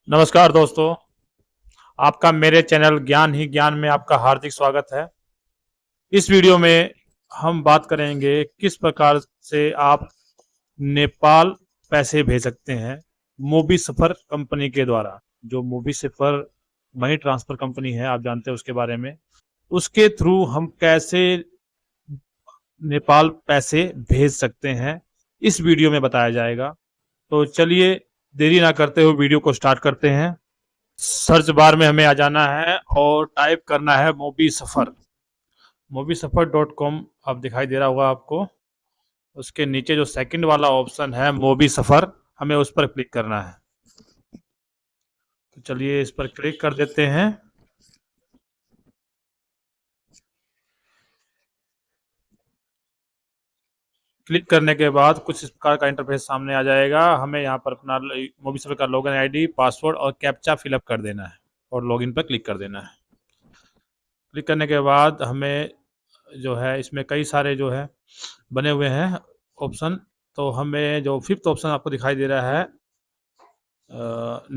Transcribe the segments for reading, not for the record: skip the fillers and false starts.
नमस्कार दोस्तों, आपका मेरे चैनल ज्ञान ही ज्ञान में आपका हार्दिक स्वागत है। इस वीडियो में हम बात करेंगे किस प्रकार से आप नेपाल पैसे भेज सकते हैं मोबी सफर कंपनी के द्वारा। जो मोबी सफर मनी ट्रांसफर कंपनी है, आप जानते हैं उसके बारे में। उसके थ्रू हम कैसे नेपाल पैसे भेज सकते हैं, इस वीडियो में बताया जाएगा। तो चलिए देरी ना करते हुए वीडियो को स्टार्ट करते हैं। सर्च बार में हमें आ जाना है और टाइप करना है मोबी सफर। मोबी सफर .com अब दिखाई दे रहा होगा आपको। उसके नीचे जो सेकंड वाला ऑप्शन है मोबी सफर, हमें उस पर क्लिक करना है। तो चलिए इस पर क्लिक कर देते हैं। क्लिक करने के बाद कुछ इस प्रकार का इंटरफेस सामने आ जाएगा। हमें यहाँ पर अपना मोबी सफर का लॉगिन आईडी, पासवर्ड और कैप्चा फिलअप कर देना है और लॉगिन पर क्लिक कर देना है। क्लिक करने के बाद हमें जो है इसमें कई सारे जो है बने हुए हैं ऑप्शन। तो हमें जो फिफ्थ ऑप्शन आपको दिखाई दे रहा है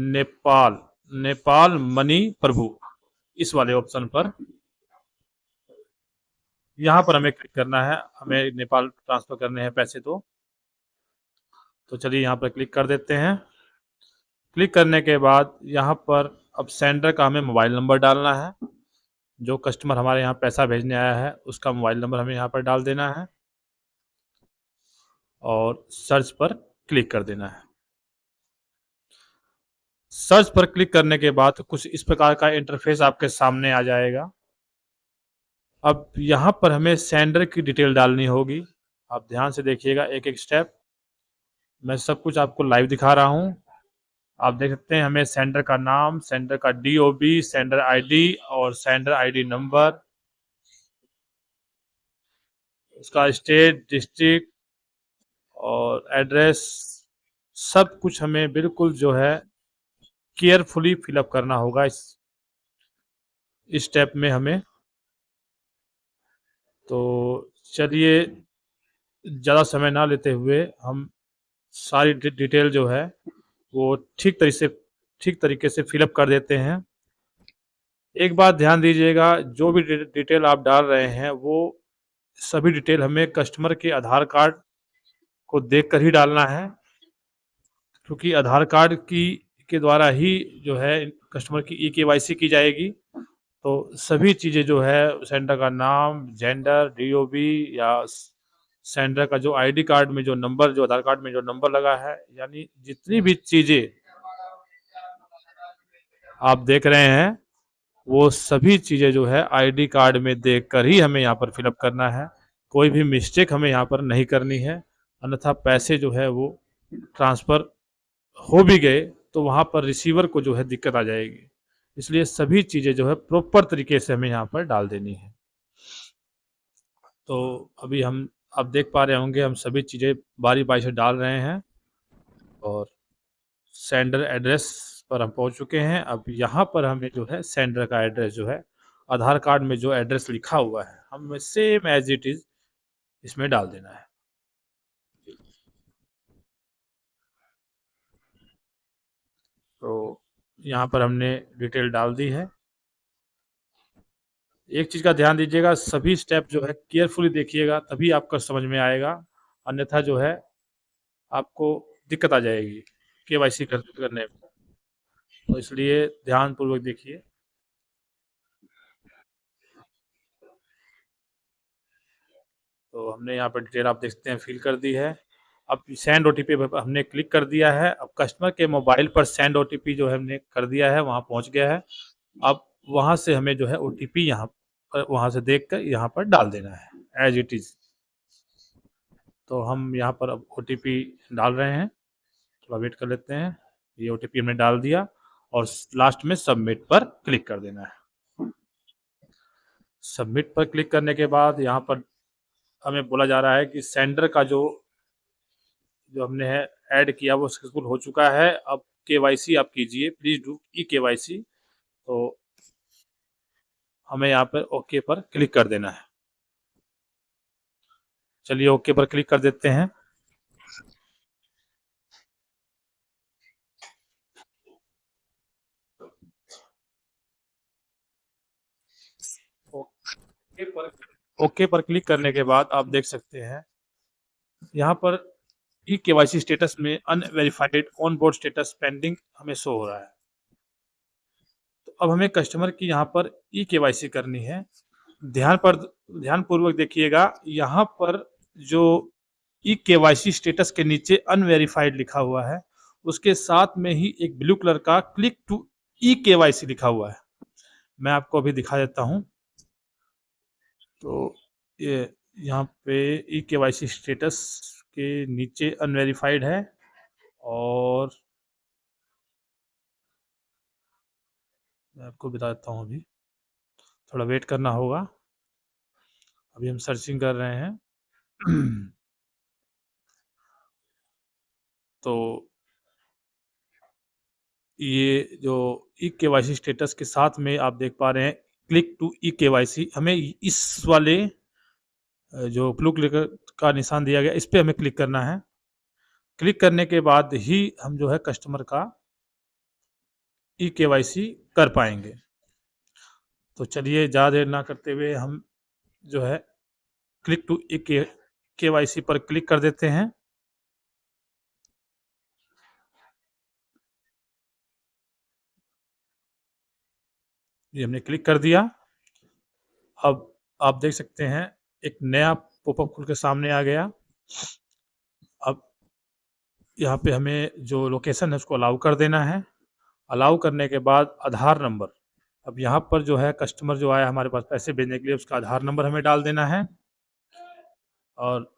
नेपाल नेपाल मनी प्रभु, इस वाले ऑप्शन पर यहाँ पर हमें क्लिक करना है। हमें नेपाल ट्रांसफर करने हैं पैसे। तो चलिए यहाँ पर क्लिक कर देते हैं। क्लिक करने के बाद यहाँ पर अब सेंडर का हमें मोबाइल नंबर डालना है। जो कस्टमर हमारे यहाँ पैसा भेजने आया है उसका मोबाइल नंबर हमें यहाँ पर डाल देना है और सर्च पर क्लिक कर देना है। सर्च पर क्लिक करने के बाद कुछ इस प्रकार का इंटरफेस आपके सामने आ जाएगा। अब यहाँ पर हमें सेंडर की डिटेल डालनी होगी। आप ध्यान से देखिएगा एक एक स्टेप। मैं सब कुछ आपको लाइव दिखा रहा हूँ। आप देख सकते हैं हमें सेंडर का नाम, सेंडर का DOB, सेंडर आईडी और सेंडर आईडी नंबर, उसका स्टेट, डिस्ट्रिक्ट और एड्रेस, सब कुछ हमें बिल्कुल जो है केयरफुली फिलअप करना होगा इस स्टेप में हमें। तो चलिए ज़्यादा समय ना लेते हुए हम सारी डिटेल जो है वो ठीक तरीके से फिलअप कर देते हैं। एक बात ध्यान दीजिएगा, जो भी डिटेल आप डाल रहे हैं वो सभी डिटेल हमें कस्टमर के आधार कार्ड को देखकर ही डालना है, क्योंकि आधार कार्ड की के द्वारा ही जो है कस्टमर की KYC की जाएगी। तो सभी चीज़ें जो है सेंडर का नाम, जेंडर, DOB या सेंडर का जो आईडी कार्ड में जो नंबर, जो आधार कार्ड में जो नंबर लगा है, यानी जितनी भी चीज़ें आप देख रहे हैं वो सभी चीज़ें जो है आईडी कार्ड में देखकर ही हमें यहाँ पर फिलअप करना है। कोई भी मिस्टेक हमें यहाँ पर नहीं करनी है, अन्यथा पैसे जो है वो ट्रांसफ़र हो भी गए तो वहाँ पर रिसीवर को जो है दिक्कत आ जाएगी। इसलिए सभी चीज़ें जो है प्रॉपर तरीके से हमें यहाँ पर डाल देनी है। तो अभी हम आप देख पा रहे होंगे हम सभी चीज़ें बारी बारी से डाल रहे हैं और सेंडर एड्रेस पर हम पहुंच चुके हैं। अब यहाँ पर हमें जो है सेंडर का एड्रेस जो है आधार कार्ड में जो एड्रेस लिखा हुआ है हमें सेम एज इट इज इसमें डाल देना है। तो यहाँ पर हमने डिटेल डाल दी है। एक चीज़ का ध्यान दीजिएगा, सभी स्टेप जो है केयरफुली देखिएगा तभी आपका समझ में आएगा, अन्यथा जो है आपको दिक्कत आ जाएगी KYC करने में। तो इसलिए ध्यानपूर्वक देखिए। तो हमने यहाँ पर डिटेल आप देख सकते हैं फिल कर दी है। अब सेंड OTP पे हमने क्लिक कर दिया है। अब कस्टमर के मोबाइल पर सेंड OTP जो है हमने कर दिया है, वहाँ पहुँच गया है। अब वहाँ से हमें जो है OTP यहाँ पर वहाँ से देख कर यहाँ पर डाल देना है एज इट इज़। तो हम यहाँ पर अब OTP डाल रहे हैं, थोड़ा वेट कर लेते हैं। ये OTP हमने डाल दिया और लास्ट में सबमिट पर क्लिक कर देना है। सबमिट पर क्लिक करने के बाद यहाँ पर हमें बोला जा रहा है कि सेंडर का जो जो हमने है ऐड किया वो सक्सेसफुल हो चुका है। अब KYC आप कीजिए, प्लीज डू KYC। तो हमें यहाँ पर ओके पर क्लिक कर देना है। चलिए ओके पर क्लिक कर देते हैं। ओके पर क्लिक करने के बाद आप देख सकते हैं यहाँ पर ई केवाईसी स्टेटस में unverified on board status pending हमें शो हो रहा है। तो अब हमें कस्टमर की यहाँ पर ई केवाईसी करनी है। ध्यानपूर्वक देखिएगा, यहाँ पर जो ई केवाईसी स्टेटस के नीचे अनवेरिफाइड लिखा हुआ है, उसके साथ में ही एक ब्लू कलर का क्लिक टू ई केवाईसी लिखा हुआ है। मैं आपको अभी दिखा देता हूँ। तो ये यहाँ पे ई केवाईसी स्टेटस के नीचे अनवेरिफाइड है और मैं आपको बता देता हूँ, अभी थोड़ा वेट करना होगा। अभी हम सर्चिंग कर रहे हैं। तो ये जो ई केवाईसी स्टेटस के साथ में आप देख पा रहे हैं क्लिक टू ई केवाईसी, हमें इस वाले जो ब्लू कलर का निशान दिया गया, इस पे हमें क्लिक करना है। क्लिक करने के बाद ही हम जो है कस्टमर का ई केवाईसी कर पाएंगे। तो चलिए ज़्यादा देर ना करते हुए हम जो है क्लिक टू ई केवाईसी पर क्लिक कर देते हैं। ये हमने क्लिक कर दिया। अब आप देख सकते हैं एक नया पॉपअप खुल के सामने आ गया। अब यहाँ पे हमें जो लोकेशन है उसको अलाउ कर देना है। अलाउ करने के बाद आधार नंबर, अब यहाँ पर जो है कस्टमर जो आया हमारे पास पैसे भेजने के लिए, उसका आधार नंबर हमें डाल देना है। और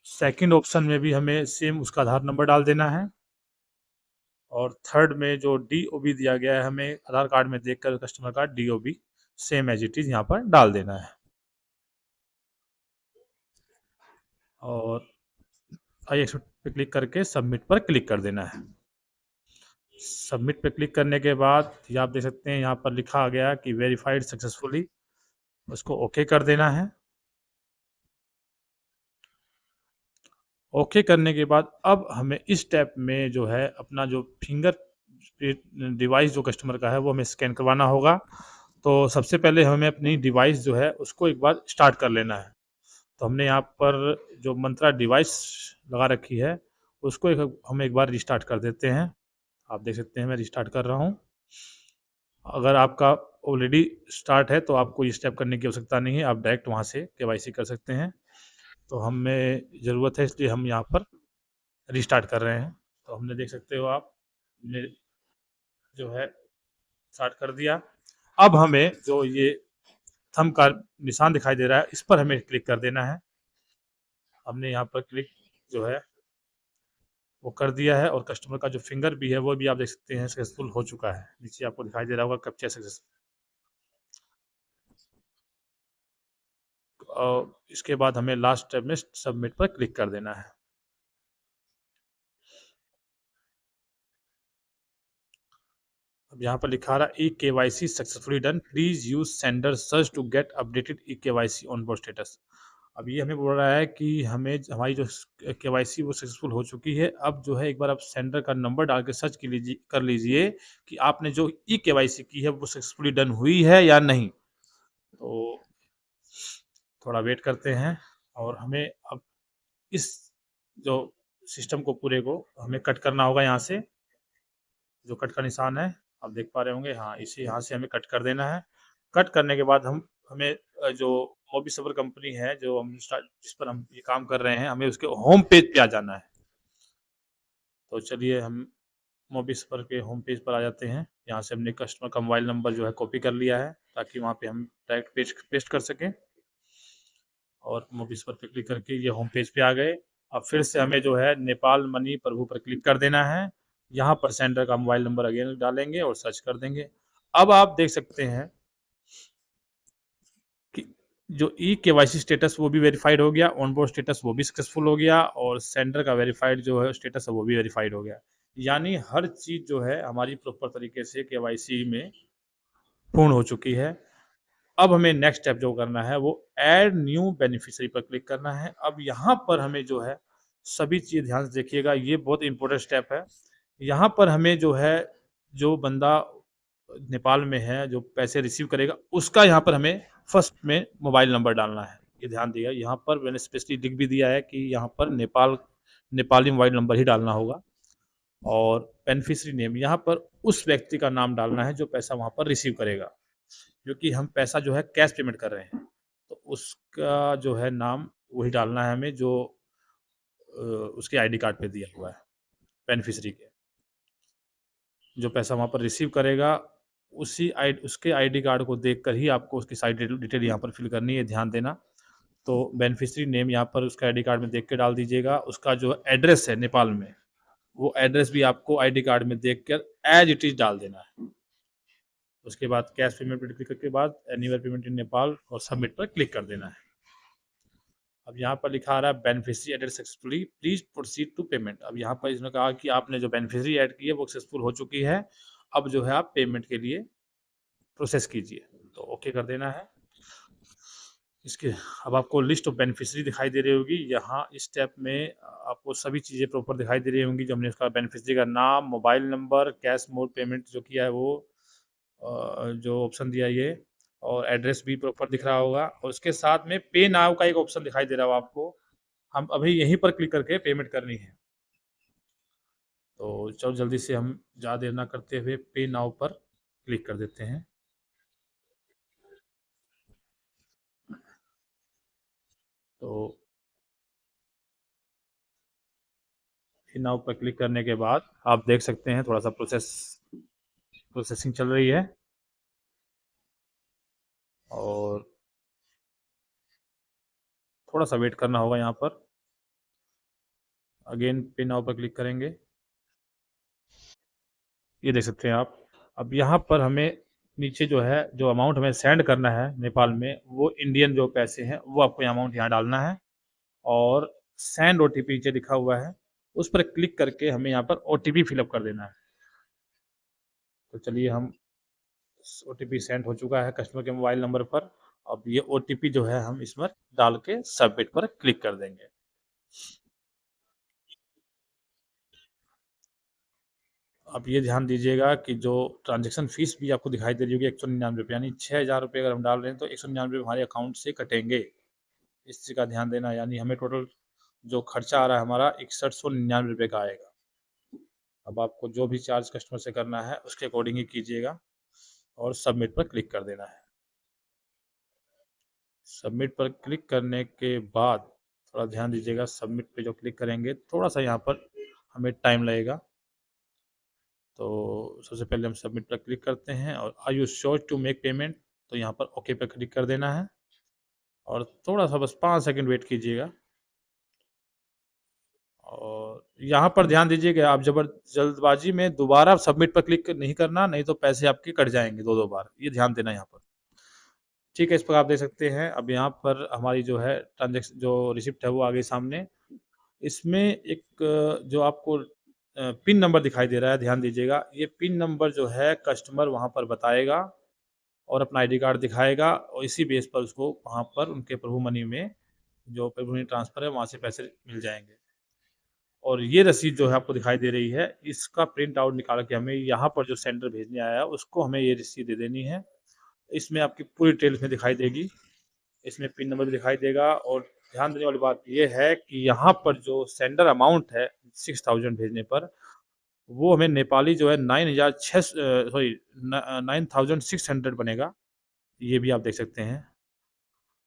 सेकंड ऑप्शन में भी हमें सेम उसका आधार नंबर डाल देना है। और थर्ड में जो DOB दिया गया है, हमें आधार कार्ड में देखकर कस्टमर का DOB same as it is यहाँ पर डाल देना है। और आई एक्सेप्ट पे क्लिक करके सबमिट पर क्लिक कर देना है। सबमिट पे क्लिक करने के बाद ये आप देख सकते हैं यहाँ पर लिखा आ गया कि वेरीफाइड सक्सेसफुली, उसको ओके कर देना है। ओके करने के बाद अब हमें इस स्टेप में जो है अपना जो फिंगर डिवाइस जो कस्टमर का है वो हमें स्कैन करवाना होगा। तो सबसे पहले हमें अपनी डिवाइस जो है उसको एक बार स्टार्ट कर लेना है। तो हमने यहाँ पर जो मंत्रा डिवाइस लगा रखी है उसको हम एक बार रिस्टार्ट कर देते हैं। आप देख सकते हैं मैं रिस्टार्ट कर रहा हूँ। अगर आपका ऑलरेडी स्टार्ट है तो आपको ये स्टेप करने की आवश्यकता नहीं है, आप डायरेक्ट वहाँ से केवाईसी कर सकते हैं। तो हमें ज़रूरत है इसलिए हम यहाँ पर रिस्टार्ट कर रहे हैं। तो हमने देख सकते हो आप ने जो है स्टार्ट कर दिया। अब हमें जो ये थंब का निशान दिखाई दे रहा है इस पर हमें क्लिक कर देना है। हमने यहाँ पर क्लिक जो है वो कर दिया है और कस्टमर का जो फिंगर भी है वो भी आप देख सकते हैं सक्सेसफुल हो चुका है। नीचे आपको दिखाई दे रहा होगा कैप्चा सक्सेस। और इसके बाद हमें लास्ट स्टेप में सबमिट पर क्लिक कर देना है। अब यहाँ पर लिखा रहा है e KYC successfully done, please use sender search to get updated e KYC on board status. अब ये हमें बोल रहा है कि हमें हमारी जो केवाईसी वो सक्सेसफुल हो चुकी है। अब जो है एक बार आप सेंडर का नंबर डाल के सर्च कर लीजिए कि आपने जो ई केवाईसी की है वो सक्सेसफुली डन हुई है या नहीं। तो थोड़ा वेट करते हैं और हमें अब इस जो सिस्टम को पूरे को हमें कट करना होगा। यहाँ से जो कट का निशान है आप देख पा रहे होंगे, हाँ इसे यहाँ से हमें कट कर देना है। कट करने के बाद हम हमें जो मोबी सर्वर कंपनी है जो हम जिस पर हम ये काम कर रहे हैं, हमें उसके होम पेज पे आ जाना है। तो चलिए हम मोबी सर्वर के होम पेज पर आ जाते हैं। यहाँ से हमने कस्टमर का मोबाइल नंबर जो है कॉपी कर लिया है ताकि वहाँ पे हम डायरेक्ट पेस्ट कर सकें। और मोबी सर्वर पे क्लिक करके ये होम पेज पे आ गए। अब फिर से हमें जो है नेपाल मनी प्रभु पर क्लिक कर देना है। यहाँ पर सेंडर का मोबाइल नंबर अगेन डालेंगे और सर्च कर देंगे। अब आप देख सकते हैं कि जो ई केवाईसी स्टेटस वो भी वेरीफाइड हो गया, ऑन बोर्ड स्टेटस वो भी सक्सेसफुल हो गया और सेंडर का वेरीफाइड जो है स्टेटस है वो भी वेरीफाइड हो गया। यानी हर चीज़ जो है हमारी प्रॉपर तरीके से केवाईसी में पूर्ण हो चुकी है। अब हमें नेक्स्ट स्टेप जो करना है वो ऐड न्यू बेनिफिशियरी पर क्लिक करना है। अब यहाँ पर हमें जो है सभी चीज़ ध्यान से देखिएगा, ये बहुत इंपॉर्टेंट स्टेप है। यहाँ पर हमें जो है जो बंदा नेपाल में है, जो पैसे रिसीव करेगा, उसका यहाँ पर हमें फर्स्ट में मोबाइल नंबर डालना है। ये ध्यान दिया, यहाँ पर मैंने स्पेशली लिख भी दिया है कि यहाँ पर नेपाली मोबाइल नंबर ही डालना होगा और बेनिफिशियरी नेम यहाँ पर उस व्यक्ति का नाम डालना है जो पैसा वहाँ पर रिसीव करेगा, क्योंकि हम पैसा जो है कैश पेमेंट कर रहे हैं, तो उसका जो है नाम वही डालना है हमें जो उसके आईडी कार्ड पे दिया हुआ है, बेनिफिशियरी के। जो पैसा वहाँ पर रिसीव करेगा, उसके आईडी कार्ड को देखकर ही आपको उसकी सारी डिटेल यहाँ पर फिल करनी है, ध्यान देना। तो बेनिफिशियरी नेम यहाँ पर उसका आईडी कार्ड में देख के डाल दीजिएगा। उसका जो एड्रेस है नेपाल में, वो एड्रेस भी आपको आईडी कार्ड में देखकर एज इट इज डाल देना है। उसके बाद कैश पेमेंट पर क्लिक करने के बाद एनीवेयर पेमेंट इन नेपाल और सबमिट पर क्लिक कर देना है। अब यहाँ पर लिखा आ रहा है beneficiary added successfully, please proceed to payment. अब यहाँ पर इसने कहा कि आपने जो बेनिफिशियरी ऐड की है वो सक्सेसफुल हो चुकी है, अब जो है आप पेमेंट के लिए प्रोसेस कीजिए, तो ओके कर देना है। इसके अब आपको लिस्ट ऑफ बेनिफिशियरी दिखाई दे रही होगी। यहाँ इस स्टेप में आपको सभी चीज़ें प्रॉपर दिखाई दे रही होंगी, जो हमने उसका बेनिफिशियरी का नाम, mobile number, cash mode payment जो किया है वो, जो ऑप्शन दिया है ये, और एड्रेस भी प्रॉपर दिख रहा होगा, और उसके साथ में पे नाउ का एक ऑप्शन दिखाई दे रहा होगा आपको। हम अभी यहीं पर क्लिक करके पेमेंट करनी है, तो चलो जल्दी से हम ज़्यादा देर ना करते हुए पे नाउ पर क्लिक कर देते हैं। तो पे नाउ पर क्लिक करने के बाद आप देख सकते हैं थोड़ा सा प्रोसेसिंग चल रही है, और थोड़ा सा वेट करना होगा। यहाँ पर अगेन पे नाउ पर क्लिक करेंगे, ये देख सकते हैं आप। अब यहाँ पर हमें नीचे जो है, जो अमाउंट हमें सेंड करना है नेपाल में, वो इंडियन जो पैसे हैं वो आपको अमाउंट यहाँ डालना है, और सेंड ओटीपी नीचे लिखा हुआ है, उस पर क्लिक करके हमें यहाँ पर ओटीपी फिलअप कर देना है। तो चलिए, हम ओटीपी सेंड हो चुका है कस्टमर के मोबाइल नंबर पर। अब ये ओटीपी जो है हम इसमें डाल के सबमिट पर क्लिक कर देंगे। अब ये ध्यान दीजिएगा कि जो ट्रांजैक्शन फीस भी आपको दिखाई दे रही होगी 199 यानी 6000 रुपये अगर हम डाल रहे हैं तो 199 हमारे अकाउंट से कटेंगे, इस चीज़ का ध्यान देना। यानी हमें टोटल जो खर्चा आ रहा है हमारा 6199 का आएगा। अब आपको जो भी चार्ज कस्टमर से करना है उसके अकॉर्डिंग ही कीजिएगा, और सबमिट पर क्लिक कर देना है। सबमिट पर क्लिक करने के बाद थोड़ा ध्यान दीजिएगा, सबमिट पे जो क्लिक करेंगे थोड़ा सा यहाँ पर हमें टाइम लगेगा। तो सबसे पहले हम सबमिट पर क्लिक करते हैं, और are you sure to make payment, तो यहाँ पर ओके पर क्लिक कर देना है, और थोड़ा सा बस 5 सेकंड वेट कीजिएगा। और यहाँ पर ध्यान दीजिएगा, आप जल्दबाजी में दोबारा सबमिट पर क्लिक नहीं करना, नहीं तो पैसे आपके कट जाएंगे 2-2 बार, ये ध्यान देना यहाँ पर। ठीक है, इस पर आप देख सकते हैं। अब यहाँ पर हमारी जो है ट्रांजेक्शन जो रिसिप्ट है वो आ गई सामने। इसमें एक जो आपको पिन नंबर दिखाई दे रहा है, ध्यान दीजिएगा, ये पिन नंबर जो है कस्टमर वहाँ पर बताएगा और अपना आईडी कार्ड दिखाएगा, और इसी बेस पर उसको वहाँ पर उनके प्रभु मनी में जो प्रभु मनी ट्रांसफ़र है वहाँ से पैसे मिल जाएंगे। और ये रसीद जो है आपको दिखाई दे रही है, इसका प्रिंट आउट निकाल के हमें यहाँ पर जो सेंडर भेजने आया है उसको हमें ये रसीद दे देनी है। इसमें आपकी पूरी डिटेल इसमें दिखाई देगी, इसमें पिन नंबर भी दिखाई देगा। और ध्यान देने वाली बात ये है कि यहाँ पर जो सेंडर अमाउंट है 6000 भेजने पर, वो हमें नेपाली जो है 9600 बनेगा, ये भी आप देख सकते हैं।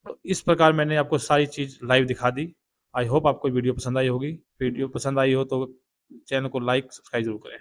तो इस प्रकार मैंने आपको सारी चीज़ लाइव दिखा दी। आई होप आपको वीडियो पसंद आई होगी। वीडियो पसंद आई हो तो चैनल को लाइक, सब्सक्राइब ज़रूर करें।